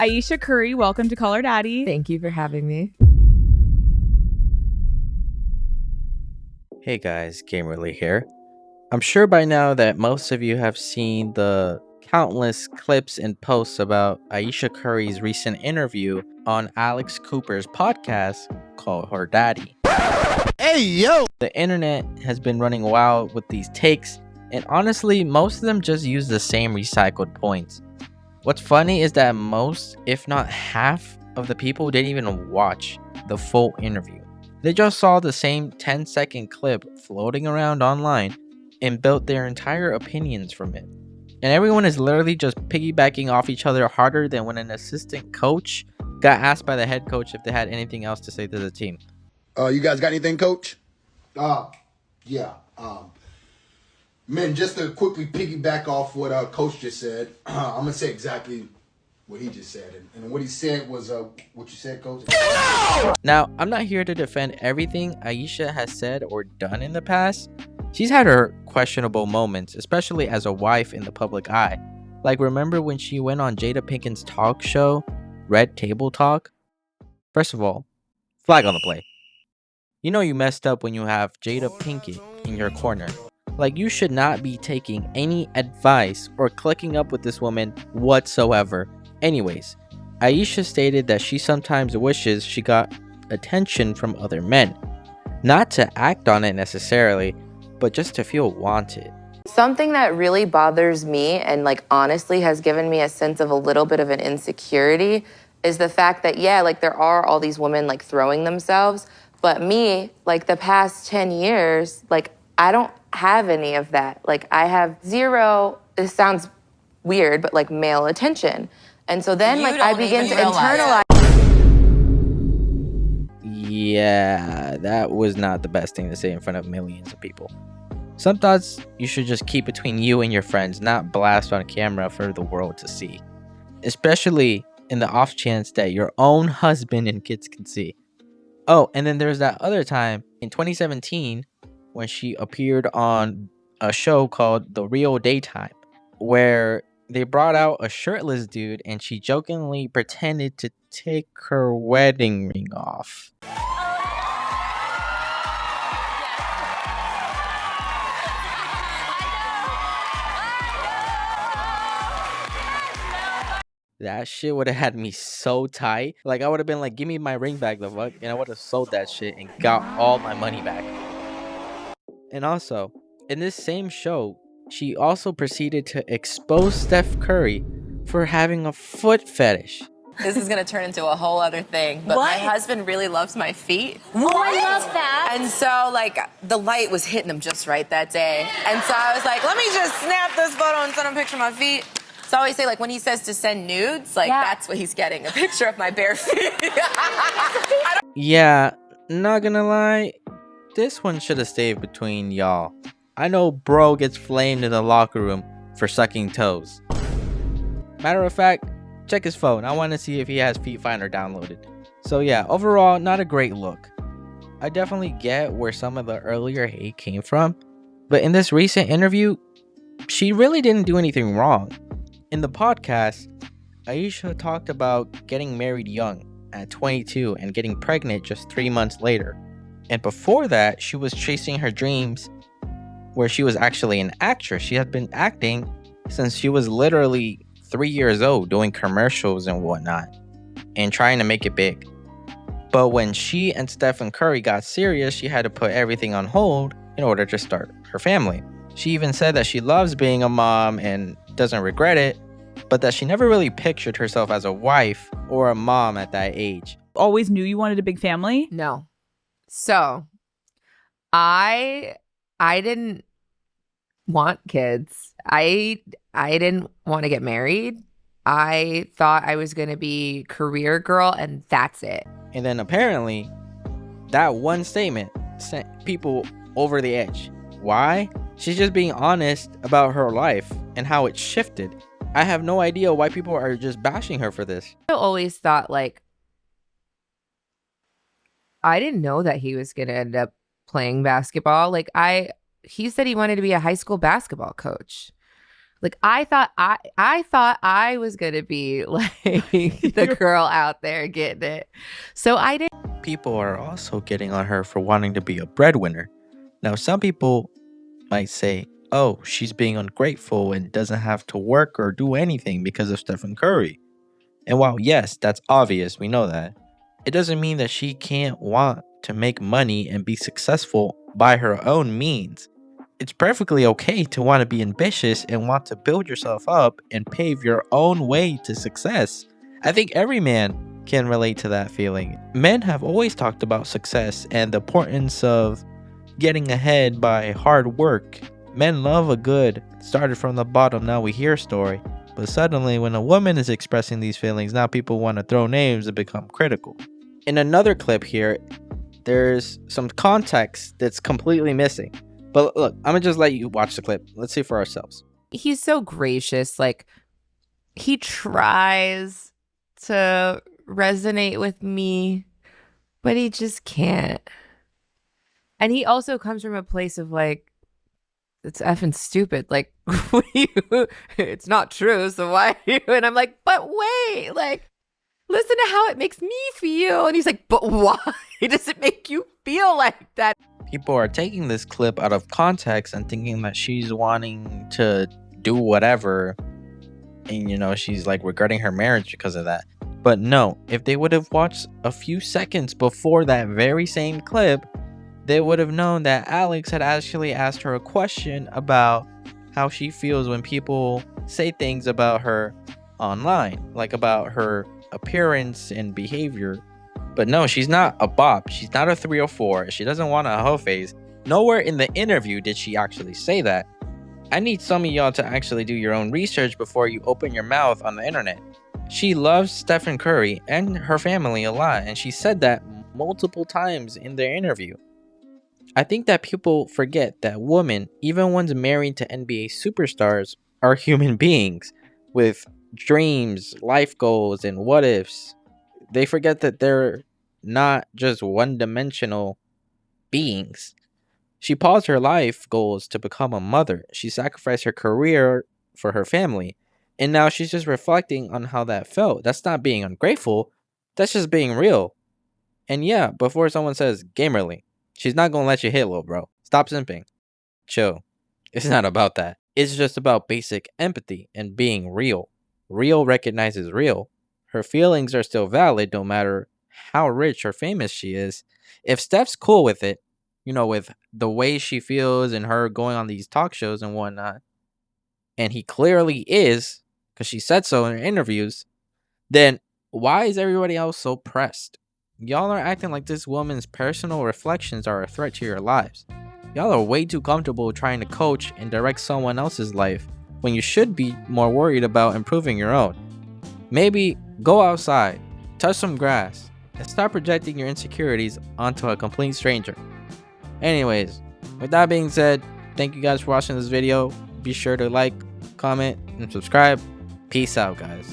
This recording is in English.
Ayesha Curry, welcome to Call Her Daddy. Thank you for having me. Hey guys, Gamerly here. I'm sure by now that most of you have seen the countless clips and posts about Ayesha Curry's recent interview on Alex Cooper's podcast called Her Daddy. Hey, yo! The internet has been running wild with these takes, and honestly, most of them just use the same recycled points. What's funny is that most, if not half, of the people didn't even watch the full interview. They just saw the same 10-second clip floating around online and built their entire opinions from it. And everyone is literally just piggybacking off each other harder than when an assistant coach got asked by the head coach if they had anything else to say to the team. You guys got anything, coach? Yeah. Man, just to quickly piggyback off what Coach just said, I'm going to say exactly what he just said. And what he said was what you said, Coach. Now, I'm not here to defend everything Ayesha has said or done in the past. She's had her questionable moments, especially as a wife in the public eye. Like, remember when she went on Jada Pinkett's talk show, Red Table Talk? First of all, flag on the play. You know you messed up when you have Jada Pinkett in your corner. Like, you should not be taking any advice or clicking up with this woman whatsoever. Anyways, Ayesha stated that she sometimes wishes she got attention from other men. Not to act on it necessarily, but just to feel wanted. Something that really bothers me and honestly has given me a sense of a little bit of an insecurity is the fact that, there are all these women throwing themselves, but me, the past 10 years, I don't have any of that. I have zero, this sounds weird, but male attention. And so then I begin to internalize. Yeah, that was not the best thing to say in front of millions of people. Some thoughts you should just keep between you and your friends, not blast on camera for the world to see. Especially in the off chance that your own husband and kids can see. Oh, and then there's that other time in 2017 when she appeared on a show called The Real Daytime, where they brought out a shirtless dude and she jokingly pretended to take her wedding ring off. That shit would have had me so tight. I would have been like, give me my ring back, the fuck. And I would have sold that shit and got all my money back. And also, in this same show, she also proceeded to expose Steph Curry for having a foot fetish. This is gonna turn into a whole other thing, but my husband really loves my feet. Oh, I love that. And so, the light was hitting him just right that day. And so I was like, let me just snap this photo and send him a picture of my feet. So I always say, when he says to send nudes, that's what he's getting, a picture of my bare feet. Yeah, not gonna lie, this one should have stayed between y'all. I know bro gets flamed in the locker room for sucking toes. Matter of fact, check his phone. I want to see if he has Feet Finder downloaded. So yeah, overall, not a great look. I definitely get where some of the earlier hate came from, but in this recent interview, she really didn't do anything wrong. In the podcast, Ayesha talked about getting married young at 22 and getting pregnant just 3 months later. And before that, she was chasing her dreams where she was actually an actress. She had been acting since she was literally 3 years old, doing commercials and whatnot and trying to make it big. But when she and Stephen Curry got serious, she had to put everything on hold in order to start her family. She even said that she loves being a mom and doesn't regret it, but that she never really pictured herself as a wife or a mom at that age. Always knew you wanted a big family? No. So, I didn't want kids. I didn't want to get married. I thought I was going to be career girl and that's it. And then apparently, that one statement sent people over the edge. Why? She's just being honest about her life and how it shifted. I have no idea why people are just bashing her for this. I always thought I didn't know that he was going to end up playing basketball. He said he wanted to be a high school basketball coach. Like I thought I was gonna be like the girl out there getting it. So I did. People are also getting on her for wanting to be a breadwinner. Now, some people might say, oh, she's being ungrateful and doesn't have to work or do anything because of Stephen Curry. And while, yes, that's obvious, we know that, it doesn't mean that she can't want to make money and be successful by her own means. It's perfectly okay to want to be ambitious and want to build yourself up and pave your own way to success. I think every man can relate to that feeling. Men have always talked about success and the importance of getting ahead by hard work. Men love a good started from the bottom, now we hear story. But suddenly when a woman is expressing these feelings, now people want to throw names and become critical. In another clip here, there's some context that's completely missing. But look, I'm gonna just let you watch the clip. Let's see for ourselves. He's so gracious. Like, he tries to resonate with me, but he just can't. And he also comes from a place of like, it's effing stupid. Like, it's not true. So why? And I'm like, but wait, like, listen to how it makes me feel. And he's like, but why does it make you feel like that? People are taking this clip out of context and thinking that she's wanting to do whatever. And, you know, she's like regretting her marriage because of that. But no, if they would have watched a few seconds before that very same clip, they would have known that Alex had actually asked her a question about how she feels when people say things about her online, like about her appearance and behavior. But no, she's not a bop. She's not a 304. She doesn't want a hoe face. Nowhere in the interview did she actually say that. I need some of y'all to actually do your own research before you open your mouth on the internet. She loves Stephen Curry and her family a lot, and she said that multiple times in their interview. I think that people forget that women, even ones married to NBA superstars, are human beings with dreams, life goals, and what ifs. They forget that they're not just one-dimensional beings. She paused her life goals to become a mother. She sacrificed her career for her family. And now she's just reflecting on how that felt. That's not being ungrateful. That's just being real. And yeah, before someone says gamerly, she's not going to let you hit, little bro. Stop simping. Chill. It's not about that. It's just about basic empathy and being real. Real recognizes real. Her feelings are still valid no matter how rich or famous she is. If Steph's cool with it, you know, with the way she feels and her going on these talk shows and whatnot, and he clearly is, because she said so in her interviews, then why is everybody else so pressed? Y'all are acting like this woman's personal reflections are a threat to your lives. Y'all are way too comfortable trying to coach and direct someone else's life when you should be more worried about improving your own. Maybe go outside, touch some grass, and stop projecting your insecurities onto a complete stranger. Anyways, with that being said, thank you guys for watching this video. Be sure to like, comment, and subscribe. Peace out, guys.